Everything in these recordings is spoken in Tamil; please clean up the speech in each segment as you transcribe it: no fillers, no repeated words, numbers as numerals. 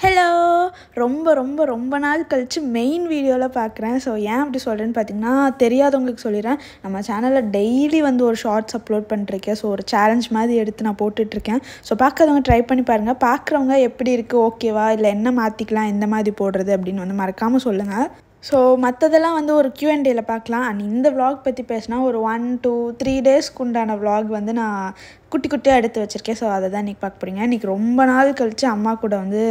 ஹலோ ரொம்ப ரொம்ப ரொம்ப நாள் கழித்து மெயின் வீடியோவில் பார்க்குறேன். ஸோ ஏன் அப்படி சொல்கிறேன்னு பார்த்தீங்கன்னா, தெரியாதவங்களுக்கு சொல்லிடுறேன். நம்ம சேனலில் டெய்லி வந்து ஒரு ஷார்ட்ஸ் அப்லோட் பண்ணிட்டுருக்கேன். ஸோ ஒரு சேலஞ்ச் மாதிரி எடுத்து நான் போட்டுட்ருக்கேன். ஸோ பார்க்காதவங்க ட்ரை பண்ணி பாருங்கள். பார்க்குறவங்க எப்படி இருக்குது, ஓகேவா, இல்லை என்ன மாற்றிக்கலாம், எந்த மாதிரி போடுறது அப்படின்னு வந்து மறக்காமல் சொல்லுங்கள். ஸோ மற்றதெல்லாம் வந்து ஒரு Q&Aல பார்க்கலாம். அண்ட் இந்த விலாக் பற்றி பேசினா ஒரு 1 to 3 டேஸ்க்கு உண்டான விலாக் வந்து நான் குட்டி குட்டியாக எடுத்து வச்சுருக்கேன். ஸோ அதை தான் இன்றைக்கி பார்க்க போகிறீங்க. இன்றைக்கி ரொம்ப நாள் கழித்து அம்மா கூட வந்து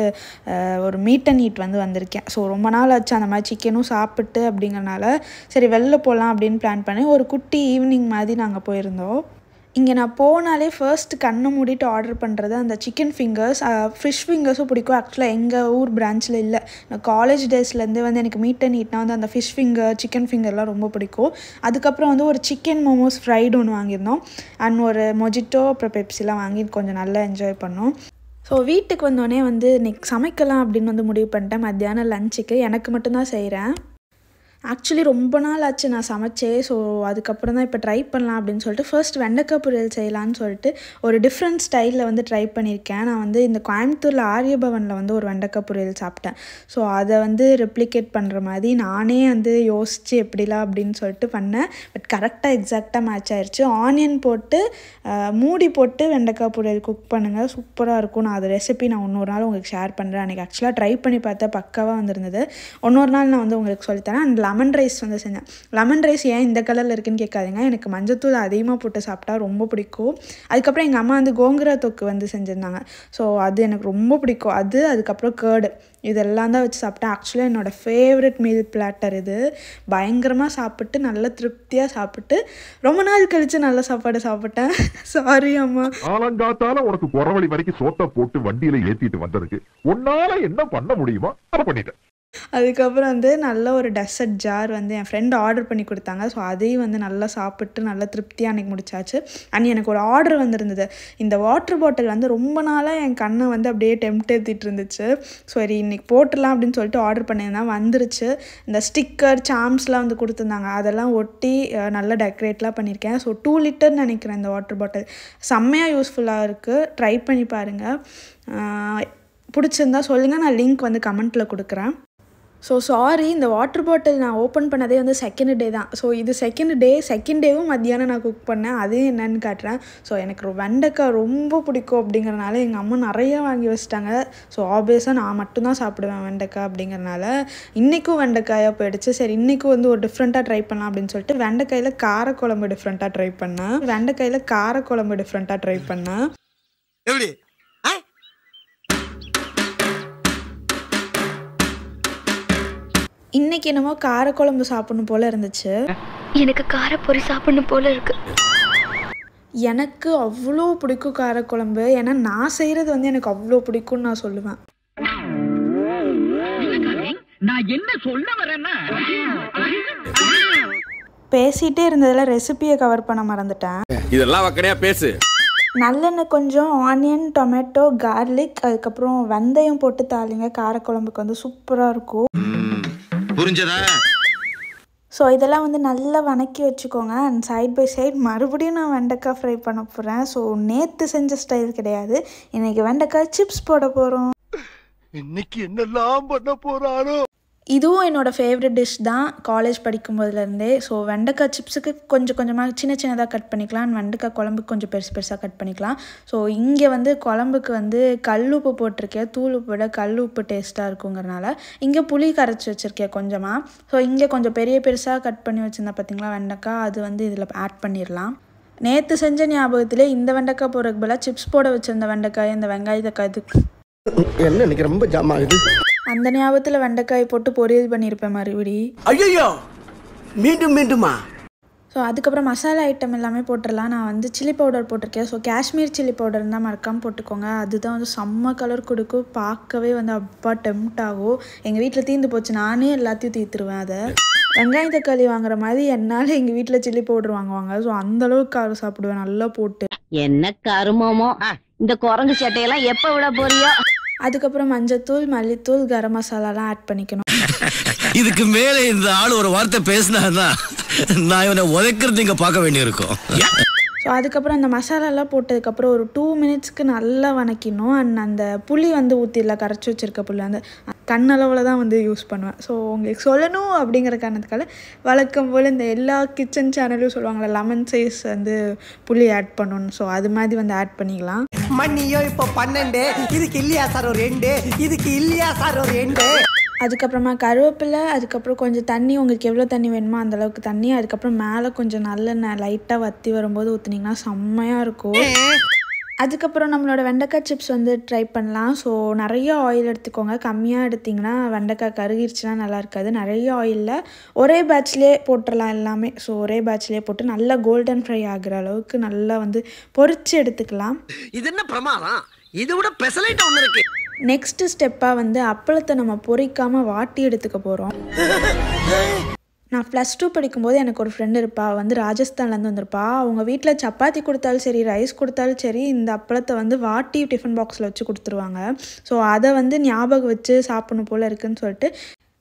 ஒரு மீட் அண்ட் ஈட் வந்து வந்திருக்கேன். ஸோ ரொம்ப நாள் ஆச்சு அந்த மாதிரி சிக்கனும் சாப்பிட்டு அப்படிங்கிறனால சரி வெளில போகலாம் அப்படின்னு பிளான் பண்ணி ஒரு குட்டி ஈவினிங் மாதிரி நாங்கள் போயிருந்தோம். இங்கே நான் போனாலே ஃபர்ஸ்ட் கண்ணை மூடிட்டு ஆர்டர் பண்ணுறது அந்த சிக்கன் ஃபிங்கர்ஸ், ஃபிஷ் ஃபிங்கர்ஸும் பிடிக்கும். ஆக்சுவலாக எங்கள் ஊர் பிரான்ச்சில் இல்லை, நான் காலேஜ் டேஸ்லேருந்து வந்து எனக்கு மீட் அண்ட் ஈட்னா வந்து அந்த ஃபிஷ் ஃபிங்கர், சிக்கன் ஃபிங்கர்லாம் ரொம்ப பிடிக்கும். அதுக்கப்புறம் வந்து ஒரு சிக்கன் மோமோஸ் ஃப்ரைடு ஒன்று வாங்கியிருந்தோம். அண்ட் ஒரு மொஜிட்டோ அப்புறம் பெப்சிலாம் வாங்கி கொஞ்சம் நல்லா என்ஜாய் பண்ணோம். ஸோ வீட்டுக்கு வந்தோடனே வந்து இன்றைக்கி சமைக்கலாம் அப்படின்னு வந்து முடிவு பண்ணிட்டேன். மத்தியானம் லஞ்சுக்கு எனக்கு மட்டும்தான் செய்கிறேன். ஆக்சுவலி ரொம்ப நாள் ஆச்சு நான் சமைச்சேன். ஸோ அதுக்கப்புறம் தான் இப்போ ட்ரை பண்ணலாம் அப்படின்னு சொல்லிட்டு ஃபர்ஸ்ட் வெண்டைக்காய் பொரியல் செய்யலான்னு சொல்லிட்டு ஒரு டிஃப்ரெண்ட் ஸ்டைலில் வந்து ட்ரை பண்ணியிருக்கேன். நான் வந்து இந்த கோயம்புத்தூரில் ஆரியபவனில் வந்து ஒரு வெண்டைக்காய் பொரியல் சாப்பிட்டேன். ஸோ அதை வந்து ரெப்ளிகேட் பண்ணுற மாதிரி நானே வந்து யோசித்து எப்படிலாம் அப்படின்னு சொல்லிட்டு பண்ணேன். பட் கரெக்டாக எக்ஸாக்டாக மேட்ச் ஆயிடுச்சு. ஆனியன் போட்டு மூடி போட்டு வெண்டைக்காய் பொரியல் குக் பண்ணுங்கள், சூப்பராக இருக்கும். நான் அது ரெசிபி நான் இன்னொரு நாள் உங்களுக்கு ஷேர் பண்ணுறேன். அன்றைக்கி ஆக்சுவலாக ட்ரை பண்ணி பார்த்தா பக்காவாக வந்திருந்தது. இன்னொரு நாள் நான் வந்து உங்களுக்கு சொல்லித்தரேன். அண்ட் லெமன் ரைஸ் வந்து செஞ்சேன். லெமன் ரைஸ் ஏன் இந்த கலரில் இருக்குன்னு கேட்காதீங்க, எனக்கு மஞ்சத்தூள் அதிகமாக போட்டு சாப்பிட்டா ரொம்ப பிடிக்கும். அதுக்கப்புறம் எங்கள் அம்மா வந்து கோங்குரா தொக்கு வந்து செஞ்சுருந்தாங்க. ஸோ அது எனக்கு ரொம்ப பிடிக்கும். அதுக்கப்புறம் கேர்டு, இதெல்லாம் தான் வச்சு சாப்பிட்டேன். ஆக்சுவலாக என்னோடய ஃபேவரட் மீல் பிளாட்டர் இது. பயங்கரமாக சாப்பிட்டு நல்ல திருப்தியாக சாப்பிட்டு ரொம்ப நாள் கழித்து நல்ல சாப்பாடு சாப்பிட்டேன். சாரி அம்மா. ஆலங்காத்தால உனக்கு குறவழி வரைக்கும் சோத்தை போட்டு வண்டியில் ஏற்றிட்டு வந்ததுக்கு உன்னால என்ன பண்ண முடியுமோ அதை பண்ணிட்டேன். அதுக்கப்புறம் வந்து நல்ல ஒரு டெசர்ட் ஜார் வந்து என் ஃப்ரெண்டு ஆர்டர் பண்ணி கொடுத்தாங்க. ஸோ அதையும் வந்து நல்லா சாப்பிட்டு நல்லா திருப்தியாக அன்றைக்கி முடிச்சாச்சு. அண்ட் எனக்கு ஒரு ஆர்டர் வந்துருந்தது. இந்த வாட்டர் பாட்டில் வந்து ரொம்ப நாளாக என் கண்ணை வந்து அப்படியே டெம்ட் ஏற்றிட்டு இருந்துச்சு. சரி இன்றைக்கி போட்டுடலாம் அப்படின்னு சொல்லிட்டு ஆர்டர் பண்ணியிருந்தேன். வந்துருச்சு. இந்த ஸ்டிக்கர் சாம்ஸ்லாம் வந்து கொடுத்துருந்தாங்க. அதெல்லாம் ஒட்டி நல்லா டெக்கரேட்லாம் பண்ணியிருக்கேன். ஸோ 2 லிட்டர்னு நினைக்கிறேன் இந்த வாட்டர் பாட்டில். செம்மையாக யூஸ்ஃபுல்லாக இருக்குது. ட்ரை பண்ணி பாருங்கள். பிடிச்சிருந்தா சொல்லுங்கள், நான் லிங்க் வந்து கமெண்ட்டில் கொடுக்குறேன். ஸோ சாரி, இந்த வாட்டர் பாட்டில் நான் ஓப்பன் பண்ணதே வந்து செகண்ட் டே தான். ஸோ இது செகண்ட் டேவும் மத்தியானம் நான் குக் பண்ணேன். அதையும் என்னென்னு காட்டுறேன். ஸோ எனக்கு வெண்டைக்காய் ரொம்ப பிடிக்கும் அப்படிங்கிறனால எங்கள் அம்மா நிறையா வாங்கி வச்சிட்டாங்க. ஸோ ஆப்வியஸாக நான் மட்டும்தான் சாப்பிடுவேன் வெண்டைக்காய் அப்படிங்கிறனால இன்றைக்கும் வெண்டைக்காயாக போயிடுச்சு. சரி இன்றைக்கும் வந்து ஒரு டிஃப்ரெண்ட்டாக ட்ரை பண்ணலாம் அப்படின்னு சொல்லிட்டு வெண்டைக்காயில் காரக்குழம்பு டிஃப்ரெண்ட்டாக ட்ரை பண்ணேன். எப்படி இன்னைக்கு என்னமோ காரக்குழம்பு சாப்பிடணும் போல இருந்துச்சு. எனக்கு காரப்பொரி சாப்பிடணும் போல இருக்கு. எனக்கு அவ்வளோ பிடிக்கும் காரக்குழம்பு. ஏன்னா நான் செய்கிறது வந்து எனக்கு அவ்வளோ பிடிக்கும்னு நான் சொல்லுவேன். நான் என்ன சொல்ல வரேன்னா, பேசிகிட்டே இருந்ததில் ரெசிபியை கவர் பண்ண மறந்துட்டேன். இதெல்லாம் வக்கனையா பேசு. நல்லெண்ணெய் கொஞ்சம், ஆனியன், டொமேட்டோ, கார்லிக், அதுக்கப்புறம் வெந்தயம் போட்டு தாளிங்க. காரக்குழம்புக்கு வந்து சூப்பராக இருக்கும். புரிஞ்சதா? ஸோ இதெல்லாம் வந்து நல்லா வணக்கி வச்சுக்கோங்க. அண்ட் சைட் பை சைட் மறுபடியும் நான் வெண்டைக்காய் ஃப்ரை பண்ண போகிறேன். ஸோ நேற்று செஞ்ச ஸ்டைல் கிடையாது, இன்றைக்கி வெண்டைக்காய் சிப்ஸ் போட போகிறோம். இன்னைக்கு என்னெல்லாம் பண்ண போறானோ. இதுவும் என்னோடய ஃபேவரட் டிஷ் தான் காலேஜ் படிக்கும்போதுலேருந்தே. ஸோ வெண்டைக்காய் சிப்ஸுக்கு கொஞ்சம் கொஞ்சமாக சின்னதாக கட் பண்ணிக்கலாம். வெண்டைக்காய் குழம்புக்கு கொஞ்சம் பெருசாக கட் பண்ணிக்கலாம். ஸோ இங்கே வந்து குழம்புக்கு வந்து கல் உப்பு போட்டிருக்கேன். தூள் உப்பு விட கல் உப்பு டேஸ்ட்டாக இருக்குங்கிறனால இங்கே புளி கரைச்சி வச்சுருக்கேன் கொஞ்சமாக. ஸோ இங்கே கொஞ்சம் பெருசாக கட் பண்ணி வச்சுருந்தேன் பார்த்தீங்களா வெண்டைக்காய், அது வந்து இதில் ஆட் பண்ணிடலாம். நேற்று செஞ்ச ஞாபகத்திலே இந்த வெண்டைக்காய் போடுறதுக்கு பதிலாக சிப்ஸ் போட வச்சுருந்த வெண்டைக்காய், இந்த வெங்காயத்தை கதுக்கு என்ன இன்னைக்கு ரொம்ப ஜாம் ஆகுது. அந்த ஞாபகத்தில் வெண்டைக்காய் போட்டு பொரியல் பண்ணியிருப்பேன் மறுபடி. ஐயோ மீண்டுமா. ஸோ அதுக்கப்புறம் மசாலா ஐட்டம் எல்லாமே போட்டுடலாம். நான் வந்து சில்லி பவுடர் போட்டிருக்கேன். ஸோ காஷ்மீர் சில்லி பவுடர் இருந்தால் மறக்காமல் போட்டுக்கோங்க. அதுதான் வந்து செம்ம கலர் கொடுக்கும். பார்க்கவே வந்து அப்பா டெம்ப்ட் ஆகும். எங்கள் வீட்டில் தீர்ந்து போச்சு, நானே எல்லாத்தையும் தீர்த்துருவேன். அதை வெங்காயம் தக்காளி வாங்குற மாதிரி என்னால் எங்கள் வீட்டில் சில்லி பவுடர் வாங்குவாங்க. ஸோ அந்தளவுக்கு காரம் சாப்பிடுவேன் நல்லா போட்டு. என்ன கருமமோ இந்த குரங்கு சட்டையெல்லாம் எப்போ விட போறியோ. அதுக்கப்புறம் மஞ்சத்தூள், மல்லித்தூள், கரம் மசாலாலாம் ஆட் பண்ணிக்கணும். இதுக்கு மேலே இந்த ஆள் ஒரு வார்த்தை பேசினாதான் நான் இவனை உதைக்கிறது இங்கே பார்க்க வேண்டியிருக்கும். ஸோ அதுக்கப்புறம் அந்த மசாலாலாம் போட்டதுக்கப்புறம் ஒரு 2 மினிட்ஸ்க்கு நல்லா வணக்கிடணும். அண்ட் அந்த புளி வந்து ஊற்றிடலாம், கரைச்சி வச்சுருக்க புளி அந்த கண்ணளவில் தான் வந்து யூஸ் பண்ணுவேன். ஸோ உங்களுக்கு சொல்லணும் அப்படிங்கிற காரணத்துக்காக வழக்கம் போல் இந்த எல்லா கிச்சன் சேனலும் சொல்லுவாங்களே லெமன் சைஸ் வந்து புளி ஆட் பண்ணணும். ஸோ அது மாதிரி வந்து ஆட் பண்ணிக்கலாம். மண்ணியோ இப்போ 12, இதுக்கு இல்லையா சார் ஒரு 2, இதுக்கு இல்லையா சார் ஒரு 2. அதுக்கப்புறமா கருவேப்பிலை, அதுக்கப்புறம் கொஞ்சம் தண்ணி, உங்களுக்கு எவ்வளோ தண்ணி வேணுமோ அந்தளவுக்கு தண்ணி, அதுக்கப்புறம் மேலே கொஞ்சம் நல்லெண்ணெய் லைட்டாக வற்றி வரும்போது ஊற்றுனீங்கன்னா செம்மையாக இருக்கும். அதுக்கப்புறம் நம்மளோட வெண்டைக்காய் சிப்ஸ் வந்து ட்ரை பண்ணலாம். ஸோ நிறைய ஆயில் எடுத்துக்கோங்க, கம்மியாக எடுத்திங்கன்னா வெண்டைக்காய் கருகிருச்சுன்னா நல்லா இருக்காது. நிறைய ஆயிலில் ஒரே பேட்ச்லேயே போட்டுடலாம் எல்லாமே. ஸோ ஒரே பேட்ச்லேயே போட்டு நல்லா கோல்டன் ஃப்ரை ஆகிற அளவுக்கு நல்லா வந்து பொரிச்சு எடுத்துக்கலாம். இது என்ன பிரமாதம், இது விட பெசலைட் ஒன்று இருக்கு. நெக்ஸ்ட் ஸ்டெப்பாக வந்து அப்பளத்தை நம்ம பொரிக்காமல் வாட்டி எடுத்துக்க போகிறோம். நான் +2 படிக்கும்போது எனக்கு ஒரு ஃப்ரெண்டு இருப்பாள், வந்து ராஜஸ்தான்லேருந்து வந்திருப்பா. அவங்க வீட்டில் சப்பாத்தி கொடுத்தாலும் சரி, ரைஸ் கொடுத்தாலும் சரி, இந்த அப்பளத்தை வந்து வாட்டி டிஃபன் பாக்ஸில் வச்சு கொடுத்துருவாங்க. ஸோ அதை வந்து ஞாபகம் வச்சு சாப்பிடணும் போல் இருக்குதுன்னு சொல்லிட்டு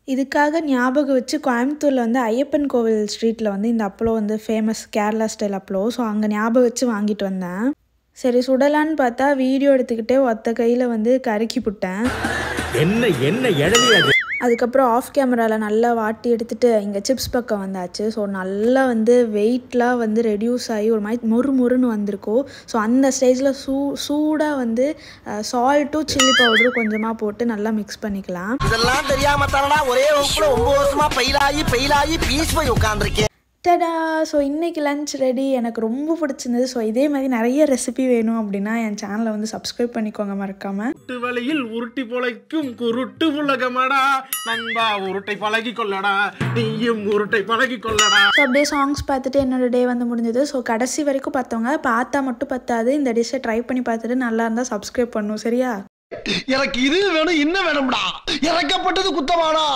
இதுக்காக ஞாபகம் வச்சு கோயம்புத்தூரில் வந்து ஐயப்பன் கோவில் ஸ்ட்ரீட்டில் வந்து இந்த அப்பளம் வந்து ஃபேமஸ் கேரளா ஸ்டைல் அப்பளம். ஸோ அங்கே ஞாபகம் வச்சு வாங்கிட்டு வந்தேன். சரி சுடலான்னு பார்த்தா வீடியோ எடுத்துக்கிட்டே ஒத்த கையில் வந்து கருக்கி புட்டேன். என்ன இழவியாது. அதுக்கப்புறம் ஆஃப் கேமராவில் நல்லா வாட்டி எடுத்துகிட்டு இங்கே சிப்ஸ் பக்கம் வந்தாச்சு. ஸோ நல்லா வந்து வெயிட்லாம் வந்து ரெடியூஸ் ஆகி ஒரு மாதிரி மொறுன்னு வந்திருக்கும். ஸோ அந்த ஸ்டேஜில் சூடாக வந்து சால்ட்டும் சில்லி பவுடரும் கொஞ்சமாக போட்டு நல்லா மிக்ஸ் பண்ணிக்கலாம். இதெல்லாம் தெரியாம தானடா ஒரே வகுப்புல 9 வருஷமா பெயிலாகி பீஸ் போய் உட்காந்துருக்கேன். டடா! ஸோ இன்றைக்கி லன்ச் ரெடி. எனக்கு ரொம்ப பிடிச்சிருந்தது. ஸோ இதே மாதிரி நிறைய ரெசிபி வேணும் அப்படின்னா என் சேனலை வந்து சப்ஸ்கிரைப் பண்ணிக்கோங்க மறக்காமல். வழியில் உருட்டி பொழைக்கும் குருட்டு உலகமடா நண்பா, உருட்டை பழகி கொள்ளடா, நீயும் உருட்டை பழகி கொள்ளடா. ஸோ அப்படியே சாங்ஸ் பார்த்துட்டு என்னோட டே வந்து முடிஞ்சது. ஸோ கடைசி வரைக்கும் பார்த்தவங்க பார்த்தா மட்டும் பத்தாது, இந்த டிஷ்ஷை ட்ரை பண்ணி பார்த்துட்டு நல்லா இருந்தால் சப்ஸ்கிரைப் பண்ணணும், சரியா? எனக்கு இது வேணும், இன்னும் வேணும்டா. இறக்கப்பட்டது குத்தமாடா.